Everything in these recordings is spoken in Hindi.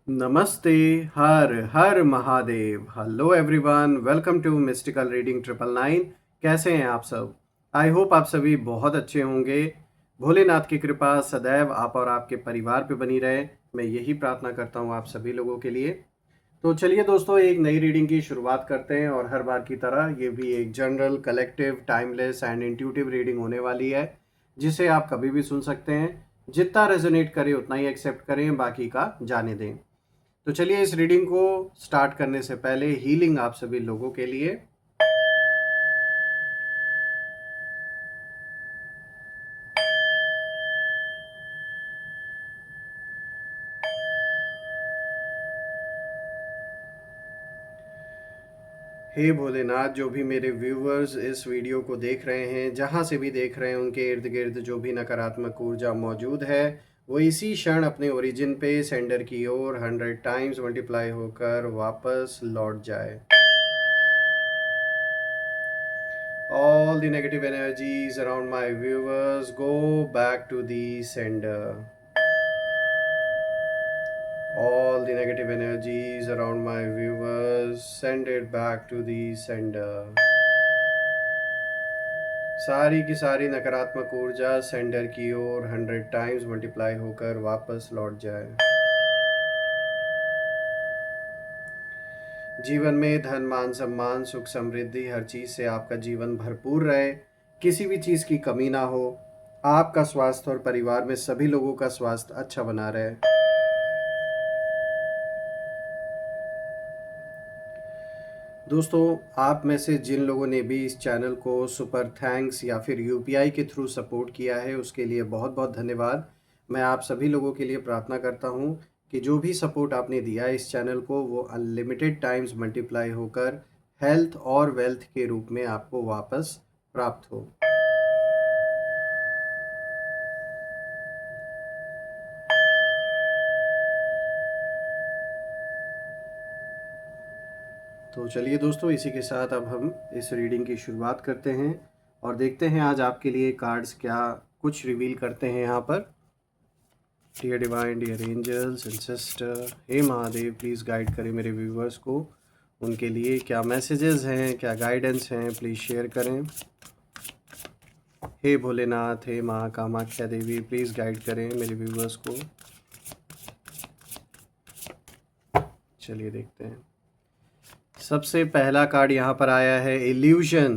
नमस्ते। हर हर Mahadev. Hello everyone, welcome to mystical reading 999। कैसे हैं आप सब? आई होप आप सभी बहुत अच्छे होंगे। भोलेनाथ की कृपा सदैव आप और आपके परिवार पे बनी रहे, मैं यही प्रार्थना करता हूँ आप सभी लोगों के लिए। तो चलिए दोस्तों, एक नई रीडिंग की शुरुआत करते हैं और हर बार की तरह ये भी एक general, collective, timeless and intuitive reading होने वाली है, जिसे आप कभी भी सुन सकते हैं। जितना रेजोनेट करे उतना ही एक्सेप्ट करें, बाकी का जाने दें। तो चलिए इस रीडिंग को स्टार्ट करने से पहले हीलिंग आप सभी लोगों के लिए। हे भोलेनाथ, जो भी मेरे व्यूवर्स इस वीडियो को देख रहे हैं, जहाँ से भी देख रहे हैं, उनके इर्द गिर्द जो भी नकारात्मक ऊर्जा मौजूद है वो इसी क्षण अपने ओरिजिन पे सेंडर की ओर 100 टाइम्स मल्टीप्लाई होकर वापस लौट जाए। All the negative energies around my viewers go back to the sender. All the negative energies around my viewers send it back to the sender. सारी की सारी नकारात्मक ऊर्जा सेंडर की ओर 100 टाइम्स मल्टीप्लाई होकर वापस लौट जाए। जीवन में धन, मान, सम्मान, सुख, समृद्धि, हर चीज़ से आपका जीवन भरपूर रहे, किसी भी चीज़ की कमी ना हो। आपका स्वास्थ्य और परिवार में सभी लोगों का स्वास्थ्य अच्छा बना रहे। दोस्तों, आप में से जिन लोगों ने भी इस चैनल को सुपर थैंक्स या फिर यूपीआई के थ्रू सपोर्ट किया है, उसके लिए बहुत बहुत धन्यवाद। मैं आप सभी लोगों के लिए प्रार्थना करता हूं कि जो भी सपोर्ट आपने दिया है इस चैनल को, वो अनलिमिटेड टाइम्स मल्टीप्लाई होकर हेल्थ और वेल्थ के रूप में आपको वापस प्राप्त हो। तो चलिए दोस्तों, इसी के साथ अब हम इस रीडिंग की शुरुआत करते हैं और देखते हैं आज आपके लिए कार्ड्स क्या कुछ रिवील करते हैं यहाँ पर। Dear divine, dear angels and sister, hey Mahadev, please guide करें मेरे व्यूवर्स को। उनके लिए क्या मैसेजेस हैं, क्या गाइडेंस हैं, प्लीज़ शेयर करें। हे भोलेनाथ, हे माँ कामाख्या देवी, प्लीज़ गाइड करें मेरे व्यूवर्स को। चलिए देखते हैं। सबसे पहला कार्ड यहाँ पर आया है illusion.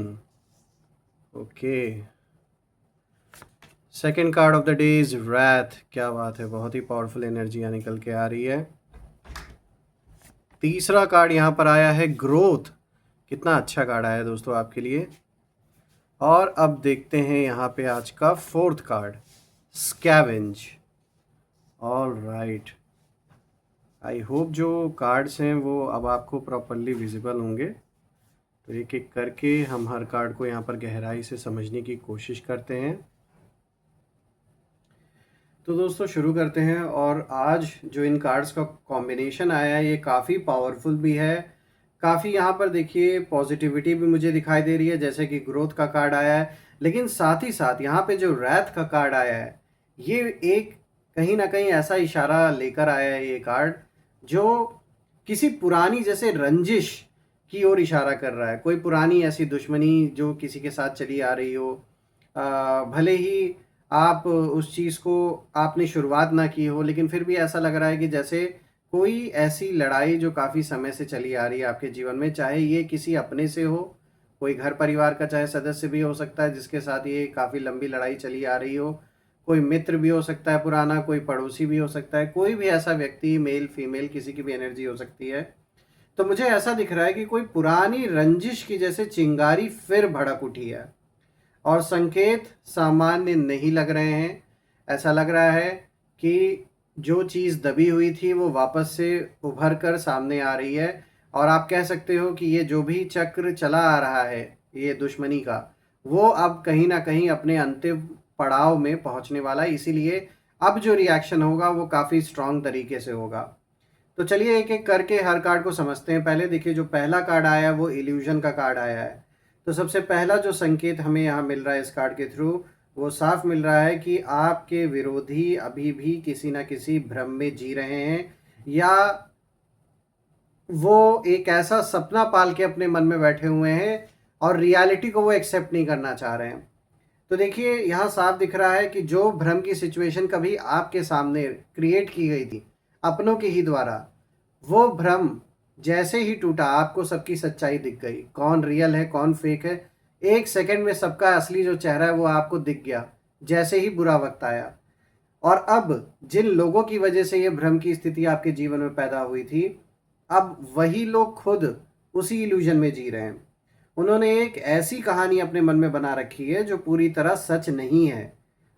Okay. Second card of the day is wrath. क्या बात है, बहुत ही पावरफुल एनर्जियाँ निकल के आ रही है। तीसरा कार्ड यहाँ पर आया है ग्रोथ। कितना अच्छा कार्ड आया है दोस्तों आपके लिए। और अब देखते हैं यहाँ पे आज का fourth card, scavenge. All right, I hope जो कार्ड्स हैं वो अब आपको प्रॉपरली विजिबल होंगे। तो एक एक करके हम हर कार्ड को यहाँ पर गहराई से समझने की कोशिश करते हैं। तो दोस्तों शुरू करते हैं। और आज जो इन कार्ड्स का कॉम्बिनेशन आया है ये काफ़ी पावरफुल भी है। काफ़ी यहाँ पर देखिए पॉजिटिविटी भी मुझे दिखाई दे रही है, जैसे कि ग्रोथ का कार्ड आया है। लेकिन साथ ही साथ यहाँ पे जो रैथ का कार्ड आया है, ये एक कहीं ना कहीं ऐसा इशारा लेकर आया है ये कार्ड, जो किसी पुरानी जैसे रंजिश की ओर इशारा कर रहा है। कोई पुरानी ऐसी दुश्मनी जो किसी के साथ चली आ रही हो, भले ही आप उस चीज़ को आपने शुरुआत ना की हो, लेकिन फिर भी ऐसा लग रहा है कि जैसे कोई ऐसी लड़ाई जो काफ़ी समय से चली आ रही है आपके जीवन में, चाहे ये किसी अपने से हो, कोई घर परिवार का चाहे सदस्य भी हो सकता है जिसके साथ ये काफ़ी लंबी लड़ाई चली आ रही हो, कोई मित्र भी हो सकता है पुराना, कोई पड़ोसी भी हो सकता है, कोई भी ऐसा व्यक्ति, मेल फीमेल किसी की भी एनर्जी हो सकती है। तो मुझे ऐसा दिख रहा है कि कोई पुरानी रंजिश की जैसे चिंगारी फिर भड़क उठी है और संकेत सामान्य नहीं लग रहे हैं। ऐसा लग रहा है कि जो चीज़ दबी हुई थी वो वापस से उभर कर सामने आ रही है। और आप कह सकते हो कि ये जो भी चक्र चला आ रहा है ये दुश्मनी का, वो अब कहीं ना कहीं अपने अंतिम पड़ाव में पहुंचने वाला है। इसीलिए अब जो रिएक्शन होगा वो काफ़ी स्ट्रांग तरीके से होगा। तो चलिए एक एक करके हर कार्ड को समझते हैं। पहले देखिए, जो पहला कार्ड आया है वो इल्यूजन का कार्ड आया है। तो सबसे पहला जो संकेत हमें यहाँ मिल रहा है इस कार्ड के थ्रू, वो साफ मिल रहा है कि आपके विरोधी अभी भी किसी ना किसी भ्रम में जी रहे हैं। या वो एक ऐसा सपना पाल के अपने मन में बैठे हुए हैं और रियलिटी को वो एक्सेप्ट नहीं करना चाह रहे हैं। तो देखिए यहाँ साफ दिख रहा है कि जो भ्रम की सिचुएशन कभी आपके सामने क्रिएट की गई थी अपनों के ही द्वारा, वो भ्रम जैसे ही टूटा आपको सबकी सच्चाई दिख गई, कौन रियल है कौन फेक है। एक सेकंड में सबका असली जो चेहरा है वो आपको दिख गया जैसे ही बुरा वक्त आया। और अब जिन लोगों की वजह से ये भ्रम की स्थिति आपके जीवन में पैदा हुई थी, अब वही लोग खुद उसी इल्यूजन में जी रहे हैं। उन्होंने एक ऐसी कहानी अपने मन में बना रखी है जो पूरी तरह सच नहीं है।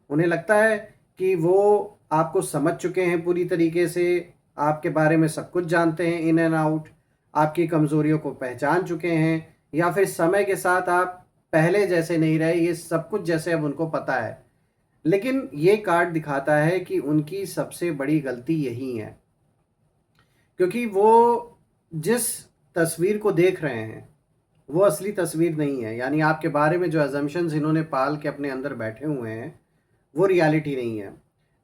उन्हें लगता है कि वो आपको समझ चुके हैं पूरी तरीके से, आपके बारे में सब कुछ जानते हैं इन एंड आउट, आपकी कमज़ोरियों को पहचान चुके हैं, या फिर समय के साथ आप पहले जैसे नहीं रहे, ये सब कुछ जैसे अब उनको पता है। लेकिन ये कार्ड दिखाता है कि उनकी सबसे बड़ी गलती यही है, क्योंकि वो जिस तस्वीर को देख रहे हैं वो असली तस्वीर नहीं है। यानी आपके बारे में जो अजम्पशंस इन्होंने पाल के अपने अंदर बैठे हुए हैं वो रियलिटी नहीं है।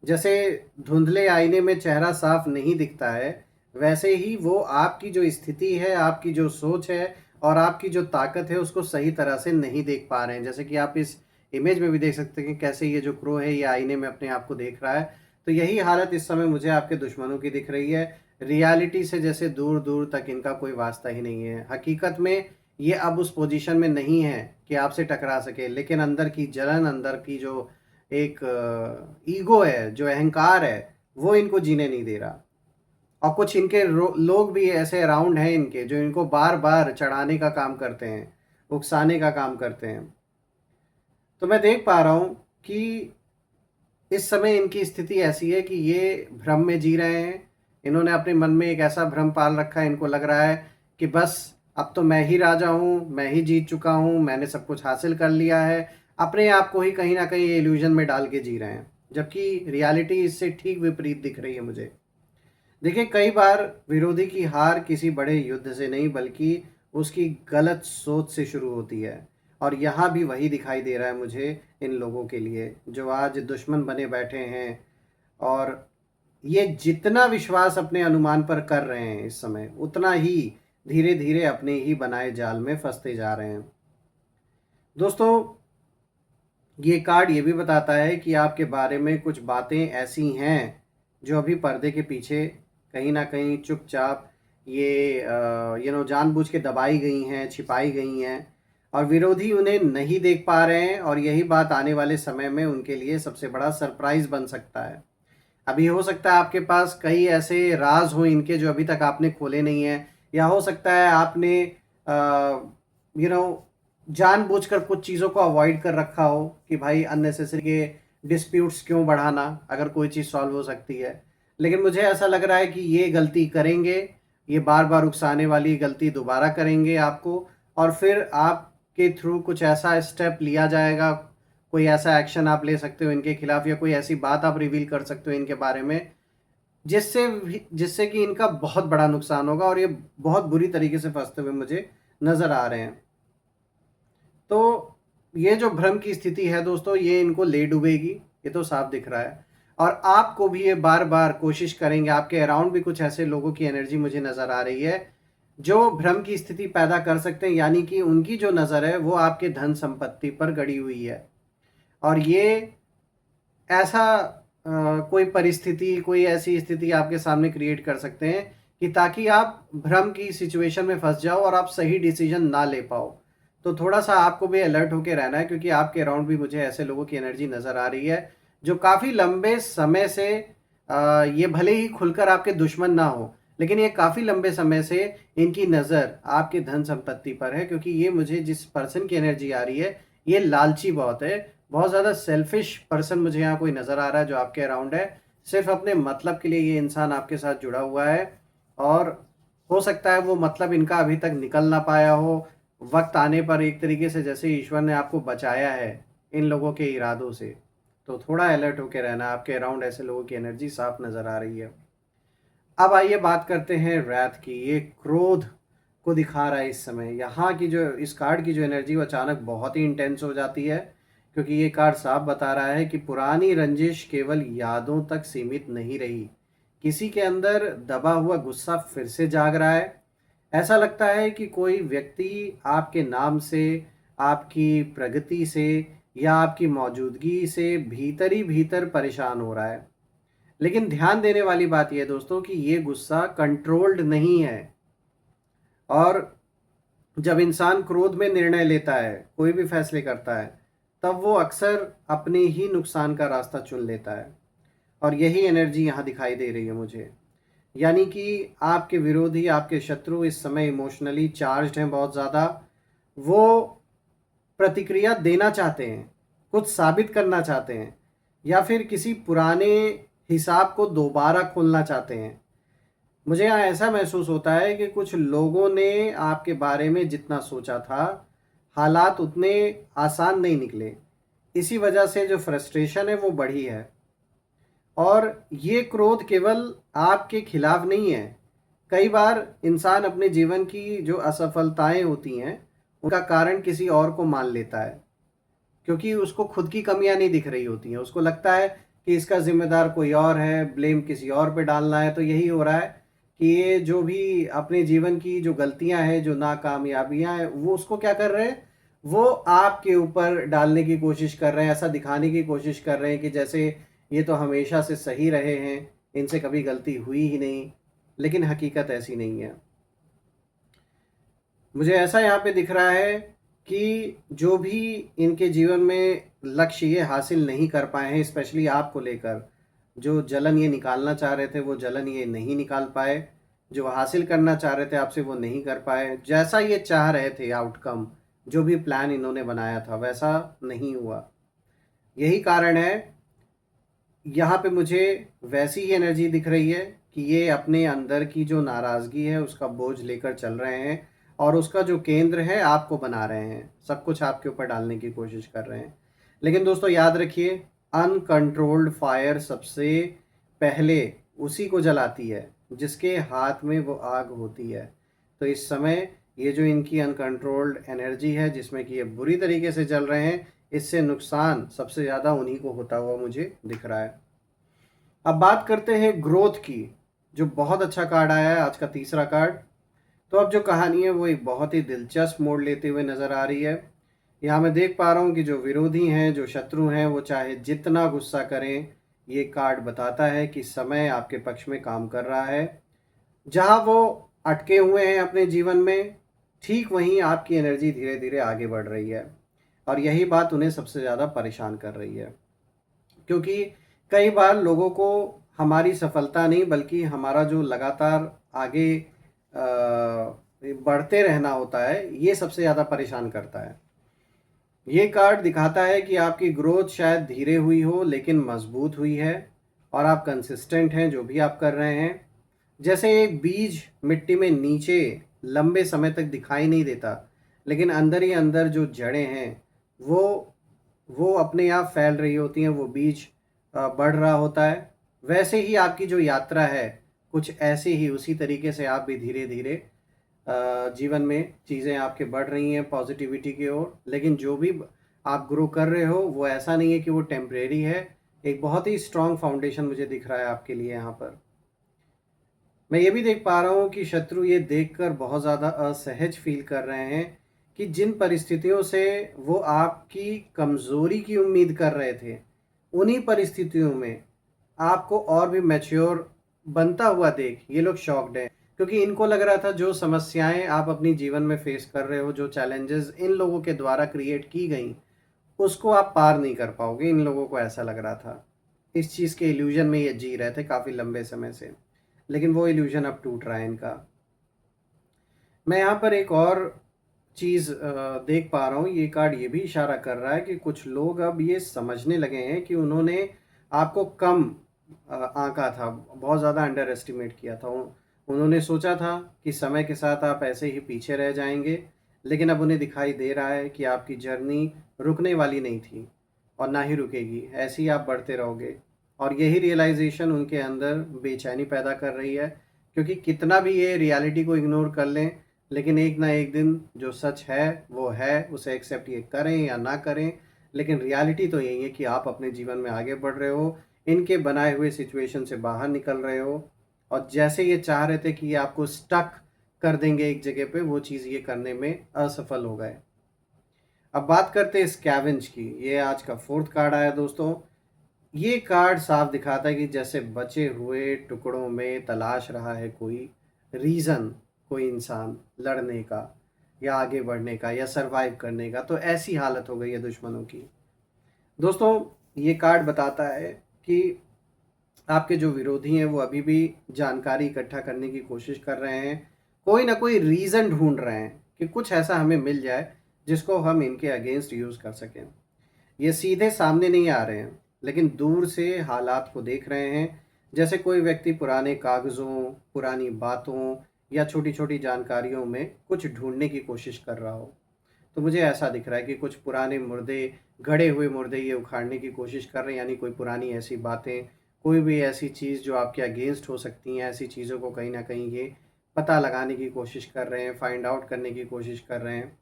जैसे धुंधले आईने में चेहरा साफ नहीं दिखता है, वैसे ही वो आपकी जो स्थिति है, आपकी जो सोच है और आपकी जो ताकत है उसको सही तरह से नहीं देख पा रहे हैं। जैसे कि आप इस इमेज में भी देख सकते हैं कि कैसे ये जो क्रो है ये आईने में अपने आप को देख रहा है। तो यही हालत इस समय मुझे आपके दुश्मनों की दिख रही है। रियलिटी से जैसे दूर दूर तक इनका कोई वास्ता ही नहीं है। हकीकत में ये अब उस पोजीशन में नहीं है कि आपसे टकरा सके, लेकिन अंदर की जलन, अंदर की जो एक ईगो है, जो अहंकार है, वो इनको जीने नहीं दे रहा। और कुछ इनके लोग भी ऐसे अराउंड हैं इनके, जो इनको बार बार चढ़ाने का काम करते हैं, उकसाने का काम करते हैं। तो मैं देख पा रहा हूँ कि इस समय इनकी स्थिति ऐसी है कि ये भ्रम में जी रहे हैं। इन्होंने अपने मन में एक ऐसा भ्रम पाल रखा है, इनको लग रहा है कि बस अब तो मैं ही राजा हूँ, मैं ही जीत चुका हूँ, मैंने सब कुछ हासिल कर लिया है। अपने आप को ही कहीं ना कहीं इल्यूजन में डाल के जी रहे हैं, जबकि रियलिटी इससे ठीक विपरीत दिख रही है मुझे। देखिए, कई बार विरोधी की हार किसी बड़े युद्ध से नहीं बल्कि उसकी गलत सोच से शुरू होती है। और यहाँ भी वही दिखाई दे रहा है मुझे इन लोगों के लिए जो आज दुश्मन बने बैठे हैं। और ये जितना विश्वास अपने अनुमान पर कर रहे हैं इस समय, उतना ही धीरे धीरे अपने ही बनाए जाल में फंसते जा रहे हैं। दोस्तों, ये कार्ड ये भी बताता है कि आपके बारे में कुछ बातें ऐसी हैं जो अभी पर्दे के पीछे कहीं ना कहीं चुपचाप ये जानबूझ के दबाई गई हैं, छिपाई गई हैं, और विरोधी उन्हें नहीं देख पा रहे हैं। और यही बात आने वाले समय में उनके लिए सबसे बड़ा सरप्राइज बन सकता है। अभी हो सकता है आपके पास कई ऐसे राज हो इनके जो अभी तक आपने खोले नहीं हैं, या हो सकता है आपने यू नो जानबूझकर कुछ चीज़ों को अवॉइड कर रखा हो कि भाई अननेसेसरी के डिस्प्यूट्स क्यों बढ़ाना अगर कोई चीज़ सॉल्व हो सकती है। लेकिन मुझे ऐसा लग रहा है कि ये गलती करेंगे, ये बार बार उकसाने वाली गलती दोबारा करेंगे आपको, और फिर आपके थ्रू कुछ ऐसा स्टेप लिया जाएगा, कोई ऐसा एक्शन आप ले सकते हो इनके खिलाफ, या कोई ऐसी बात आप रिवील कर सकते हो इनके बारे में जिससे कि इनका बहुत बड़ा नुकसान होगा और ये बहुत बुरी तरीके से फंसते हुए मुझे नज़र आ रहे हैं। तो ये जो भ्रम की स्थिति है दोस्तों, ये इनको ले डूबेगी, ये तो साफ दिख रहा है। और आपको भी ये बार बार कोशिश करेंगे। आपके अराउंड भी कुछ ऐसे लोगों की एनर्जी मुझे नज़र आ रही है जो भ्रम की स्थिति पैदा कर सकते हैं, यानी कि उनकी जो नज़र है वो आपके धन संपत्ति पर गड़ी हुई है। और ये ऐसा कोई परिस्थिति, कोई ऐसी स्थिति आपके सामने क्रिएट कर सकते हैं कि ताकि आप भ्रम की सिचुएशन में फंस जाओ और आप सही डिसीजन ना ले पाओ। तो थोड़ा सा आपको भी अलर्ट होकर रहना है, क्योंकि आपके अराउंड भी मुझे ऐसे लोगों की एनर्जी नज़र आ रही है जो काफ़ी लंबे समय से ये भले ही खुलकर आपके दुश्मन ना हो, लेकिन ये काफ़ी लंबे समय से इनकी नज़र आपके धन संपत्ति पर है। क्योंकि ये मुझे जिस पर्सन की एनर्जी आ रही है ये लालची बहुत है, बहुत ज़्यादा सेल्फिश पर्सन मुझे यहाँ कोई नज़र आ रहा है जो आपके अराउंड है। सिर्फ अपने मतलब के लिए ये इंसान आपके साथ जुड़ा हुआ है, और हो सकता है वो मतलब इनका अभी तक निकल ना पाया हो। वक्त आने पर एक तरीके से जैसे ईश्वर ने आपको बचाया है इन लोगों के इरादों से, तो थोड़ा अलर्ट होकर रहना। आपके अराउंड ऐसे लोगों की एनर्जी साफ नज़र आ रही है। अब आइए बात करते हैं रैथ की। ये क्रोध को दिखा रहा है इस समय। यहाँ की जो इस कार्ड की जो एनर्जी वो अचानक बहुत ही इंटेंस हो जाती है, क्योंकि ये कार्ड साफ बता रहा है कि पुरानी रंजिश केवल यादों तक सीमित नहीं रही, किसी के अंदर दबा हुआ गुस्सा फिर से जाग रहा है। ऐसा लगता है कि कोई व्यक्ति आपके नाम से, आपकी प्रगति से या आपकी मौजूदगी से भीतर ही भीतर परेशान हो रहा है। लेकिन ध्यान देने वाली बात यह है दोस्तों कि ये गुस्सा कंट्रोल्ड नहीं है। और जब इंसान क्रोध में निर्णय लेता है, कोई भी फैसले करता है, तब वो अक्सर अपने ही नुकसान का रास्ता चुन लेता है। और यही एनर्जी यहाँ दिखाई दे रही है मुझे। यानी कि आपके विरोधी, आपके शत्रु इस समय इमोशनली चार्ज्ड हैं बहुत ज़्यादा। वो प्रतिक्रिया देना चाहते हैं, कुछ साबित करना चाहते हैं, या फिर किसी पुराने हिसाब को दोबारा खोलना चाहते हैं। मुझे यहाँ ऐसा महसूस होता है कि कुछ लोगों ने आपके बारे में जितना सोचा था, हालात उतने आसान नहीं निकले। इसी वजह से जो फ्रस्ट्रेशन है वो बढ़ी है। और ये क्रोध केवल आपके खिलाफ नहीं है। कई बार इंसान अपने जीवन की जो असफलताएं होती हैं, उनका कारण किसी और को मान लेता है, क्योंकि उसको खुद की कमियां नहीं दिख रही होती हैं। उसको लगता है कि इसका जिम्मेदार कोई और है, ब्लेम किसी और पे डालना है। तो यही हो रहा है कि ये जो भी अपने जीवन की जो गलतियां हैं, जो नाकामयाबियां हैं, वो उसको क्या कर रहे हैं, वो आपके ऊपर डालने की कोशिश कर रहे हैं। ऐसा दिखाने की कोशिश कर रहे हैं कि जैसे ये तो हमेशा से सही रहे हैं, इनसे कभी गलती हुई ही नहीं। लेकिन हकीकत ऐसी नहीं है। मुझे ऐसा यहाँ पे दिख रहा है कि जो भी इनके जीवन में लक्ष्य ये हासिल नहीं कर पाए हैं, स्पेशली आपको लेकर, जो जलन ये निकालना चाह रहे थे वो जलन ये नहीं निकाल पाए, जो हासिल करना चाह रहे थे आपसे वो नहीं कर पाए, जैसा ये चाह रहे थे आउटकम, जो भी प्लान इन्होंने बनाया था वैसा नहीं हुआ। यही कारण है, यहाँ पे मुझे वैसी ही एनर्जी दिख रही है कि ये अपने अंदर की जो नाराज़गी है उसका बोझ लेकर चल रहे हैं, और उसका जो केंद्र है आपको बना रहे हैं, सब कुछ आपके ऊपर डालने की कोशिश कर रहे हैं। लेकिन दोस्तों याद रखिए, अनकंट्रोल्ड फायर सबसे पहले उसी को जलाती है जिसके हाथ में वो आग होती है। तो इस समय ये जो इनकी अनकंट्रोल्ड एनर्जी है, जिसमें कि ये बुरी तरीके से जल रहे हैं, इससे नुकसान सबसे ज़्यादा उन्हीं को होता हुआ मुझे दिख रहा है। अब बात करते हैं ग्रोथ की, जो बहुत अच्छा कार्ड आया है, आज का तीसरा कार्ड। तो अब जो कहानी है वो एक बहुत ही दिलचस्प मोड़ लेते हुए नज़र आ रही है। यहाँ मैं देख पा रहा हूँ कि जो विरोधी हैं, जो शत्रु हैं, वो चाहे जितना गुस्सा करें, ये कार्ड बताता है कि समय आपके पक्ष में काम कर रहा है। जहाँ वो अटके हुए हैं अपने जीवन में, ठीक वहीं आपकी एनर्जी धीरे धीरे आगे बढ़ रही है। और यही बात उन्हें सबसे ज़्यादा परेशान कर रही है, क्योंकि कई बार लोगों को हमारी सफलता नहीं, बल्कि हमारा जो लगातार आगे बढ़ते रहना होता है, ये सबसे ज़्यादा परेशान करता है। ये कार्ड दिखाता है कि आपकी ग्रोथ शायद धीरे हुई हो लेकिन मजबूत हुई है, और आप कंसिस्टेंट हैं जो भी आप कर रहे हैं। जैसे एक बीज मिट्टी में नीचे लंबे समय तक दिखाई नहीं देता, लेकिन अंदर ही अंदर जो जड़ें हैं वो अपने आप फैल रही होती हैं, वो बीज बढ़ रहा होता है। वैसे ही आपकी जो यात्रा है, कुछ ऐसे ही उसी तरीके से आप भी धीरे धीरे जीवन में चीज़ें आपके बढ़ रही हैं पॉजिटिविटी की ओर। लेकिन जो भी आप ग्रो कर रहे हो वो ऐसा नहीं है कि वो टेम्परेरी है। एक बहुत ही स्ट्रॉन्ग फाउंडेशन मुझे दिख रहा है आपके लिए यहाँ पर। मैं ये भी देख पा रहा हूँ कि शत्रु ये देखकर बहुत ज़्यादा असहज फील कर रहे हैं कि जिन परिस्थितियों से वो आपकी कमज़ोरी की उम्मीद कर रहे थे, उन्हीं परिस्थितियों में आपको और भी मैच्योर बनता हुआ देख ये लोग शॉक्ड हैं। क्योंकि इनको लग रहा था जो समस्याएं आप अपनी जीवन में फेस कर रहे हो, जो चैलेंजेस इन लोगों के द्वारा क्रिएट की गई, उसको आप पार नहीं कर पाओगे। इन लोगों को ऐसा लग रहा था, इस चीज़ के इल्यूजन में ये जी रहे थे काफ़ी लंबे समय से। लेकिन वो इल्यूजन अब टूट रहा है इनका। मैं यहाँ पर एक और चीज़ देख पा रहा हूँ। ये कार्ड ये भी इशारा कर रहा है कि कुछ लोग अब ये समझने लगे हैं कि उन्होंने आपको कम आंका था, बहुत ज़्यादा अंडर एस्टिमेट किया था। उन्होंने सोचा था कि समय के साथ आप ऐसे ही पीछे रह जाएंगे, लेकिन अब उन्हें दिखाई दे रहा है कि आपकी जर्नी रुकने वाली नहीं थी और ना ही रुकेगी। ऐसे ही आप बढ़ते रहोगे। और यही रियलाइजेशन उनके अंदर बेचैनी पैदा कर रही है, क्योंकि कितना भी ये रियलिटी को इग्नोर कर लें, लेकिन एक ना एक दिन जो सच है वो है, उसे एक्सेप्ट ये करें या ना करें, लेकिन रियलिटी तो यही है कि आप अपने जीवन में आगे बढ़ रहे हो। इनके बनाए हुए सिचुएशन से बाहर निकल रहे हो, और जैसे ये चाह रहे थे कि ये आपको स्टक कर देंगे एक जगह पे, वो चीज़ ये करने में असफल हो गए। अब बात करते हैं स्कैवेंज की। ये आज का 4th कार्ड आया दोस्तों। ये कार्ड साफ दिखाता है कि जैसे बचे हुए टुकड़ों में तलाश रहा है कोई रीज़न, कोई इंसान लड़ने का या आगे बढ़ने का या सरवाइव करने का, तो ऐसी हालत हो गई है दुश्मनों की। दोस्तों, ये कार्ड बताता है कि आपके जो विरोधी हैं वो अभी भी जानकारी इकट्ठा करने की कोशिश कर रहे हैं, कोई ना कोई रीज़न ढूंढ रहे हैं कि कुछ ऐसा हमें मिल जाए जिसको हम इनके अगेंस्ट यूज़ कर सकें। ये सीधे सामने नहीं आ रहे हैं, लेकिन दूर से हालात को देख रहे हैं, जैसे कोई व्यक्ति पुराने कागज़ों, पुरानी बातों या छोटी छोटी जानकारियों में कुछ ढूंढने की कोशिश कर रहा हो। तो मुझे ऐसा दिख रहा है कि कुछ पुराने मुर्दे, गड़े हुए मुर्दे ये उखाड़ने की कोशिश कर रहे हैं, यानी कोई पुरानी ऐसी बातें, कोई भी ऐसी चीज़ जो आपके अगेंस्ट हो सकती हैं, ऐसी चीज़ों को कहीं ना कहीं ये पता लगाने की कोशिश कर रहे हैं, फाइंड आउट करने की कोशिश कर रहे हैं।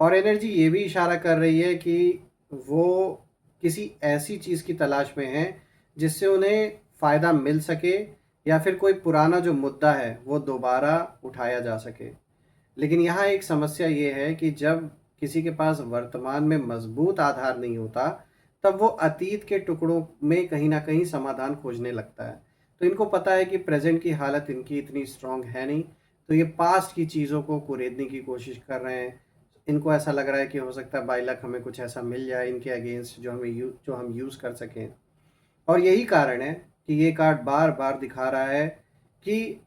और एनर्जी ये भी इशारा कर रही है कि वो किसी ऐसी चीज़ की तलाश में हैं जिससे उन्हें फ़ायदा मिल सके, या फिर कोई पुराना जो मुद्दा है वो दोबारा उठाया जा सके। लेकिन यहाँ एक समस्या ये है कि जब किसी के पास वर्तमान में मजबूत आधार नहीं होता, तब वो अतीत के टुकड़ों में कहीं ना कहीं समाधान खोजने लगता है। तो इनको पता है कि प्रेजेंट की हालत इनकी इतनी स्ट्रांग है नहीं, तो ये पास्ट की चीज़ों को कुरेदने की कोशिश कर रहे हैं। इनको ऐसा लग रहा है कि हो सकता है बाय लक हमें कुछ ऐसा मिल जाए इनके अगेंस्ट जो हम यूज़ कर सकें। और यही कारण है कि ये कार्ड बार बार दिखा रहा है कि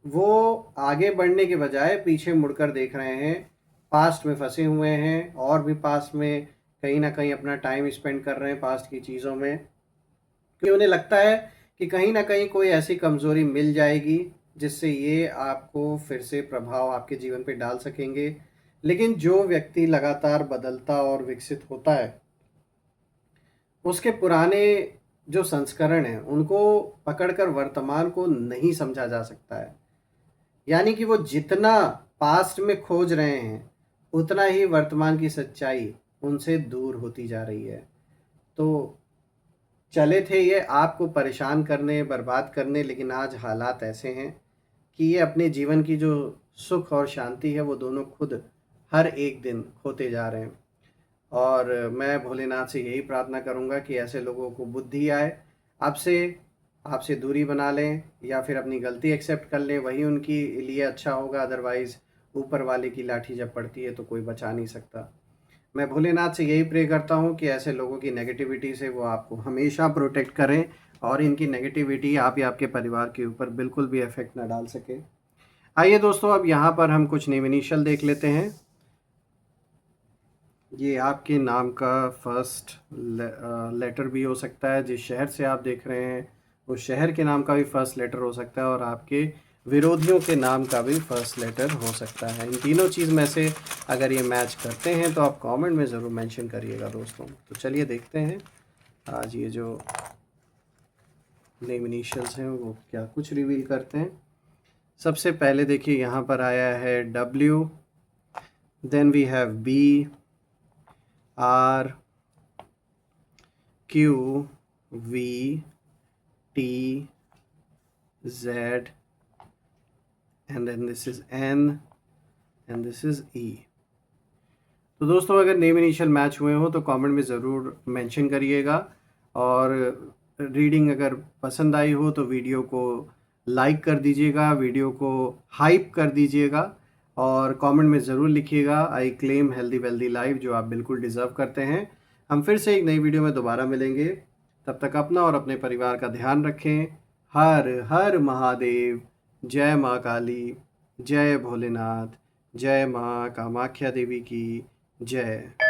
वो आगे बढ़ने के बजाय पीछे मुड़कर देख रहे हैं, पास्ट में फंसे हुए हैं, और भी पास्ट में कहीं ना कहीं अपना टाइम स्पेंड कर रहे हैं पास्ट की चीज़ों में, क्योंकि उन्हें लगता है कि कहीं ना कहीं कोई ऐसी कमज़ोरी मिल जाएगी जिससे ये आपको फिर से प्रभाव आपके जीवन पे डाल सकेंगे। लेकिन जो व्यक्ति लगातार बदलता और विकसित होता है, उसके पुराने जो संस्करण हैं उनको पकड़कर वर्तमान को नहीं समझा जा सकता है। यानी कि वो जितना पास्ट में खोज रहे हैं, उतना ही वर्तमान की सच्चाई उनसे दूर होती जा रही है। तो चले थे ये आपको परेशान करने, बर्बाद करने, लेकिन आज हालात ऐसे हैं कि ये अपने जीवन की जो सुख और शांति है वो दोनों खुद हर एक दिन खोते जा रहे हैं। और मैं भोलेनाथ से यही प्रार्थना करूंगा कि ऐसे लोगों को बुद्धि आए, आपसे आपसे दूरी बना लें, या फिर अपनी गलती एक्सेप्ट कर लें, वही उनकी लिए अच्छा होगा। अदरवाइज़ ऊपर वाले की लाठी जब पड़ती है तो कोई बचा नहीं सकता। मैं भोलेनाथ से यही प्रे करता हूँ कि ऐसे लोगों की नेगेटिविटी से वो आपको हमेशा प्रोटेक्ट करें, और इनकी नेगेटिविटी आप या आपके परिवार के ऊपर बिल्कुल भी इफेक्ट ना डाल सके। आइए दोस्तों, अब यहाँ पर हम कुछ नेम इनिशियल देख लेते हैं। ये आपके नाम का फर्स्ट लेटर भी हो सकता है, जिस शहर से आप देख रहे हैं उस शहर के नाम का भी फर्स्ट लेटर हो सकता है, और आपके विरोधियों के नाम का भी फर्स्ट लेटर हो सकता है। इन तीनों चीज़ में से अगर ये मैच करते हैं तो आप कमेंट में ज़रूर मेंशन करिएगा दोस्तों। तो चलिए देखते हैं आज ये जो नेम इनिशियल्स हैं वो क्या कुछ रिवील करते हैं। सबसे पहले देखिए यहाँ पर आया है W, then we have B, R, Q, V, T, Z, and then this is N, and this is E। तो दोस्तों, अगर नेम इनिशियल मैच हुए हो तो कमेंट में ज़रूर मेंशन करिएगा, और रीडिंग अगर पसंद आई हो तो वीडियो को लाइक कर दीजिएगा, वीडियो को हाइप कर दीजिएगा, और कमेंट में ज़रूर लिखिएगा I claim healthy wealthy life, जो आप बिल्कुल डिज़र्व करते हैं। हम फिर से एक नई वीडियो में दोबारा मिलेंगे, तब तक अपना और अपने परिवार का ध्यान रखें। हर हर महादेव। जय माँ काली, जय भोलेनाथ, जय माँ कामाख्या देवी की जय।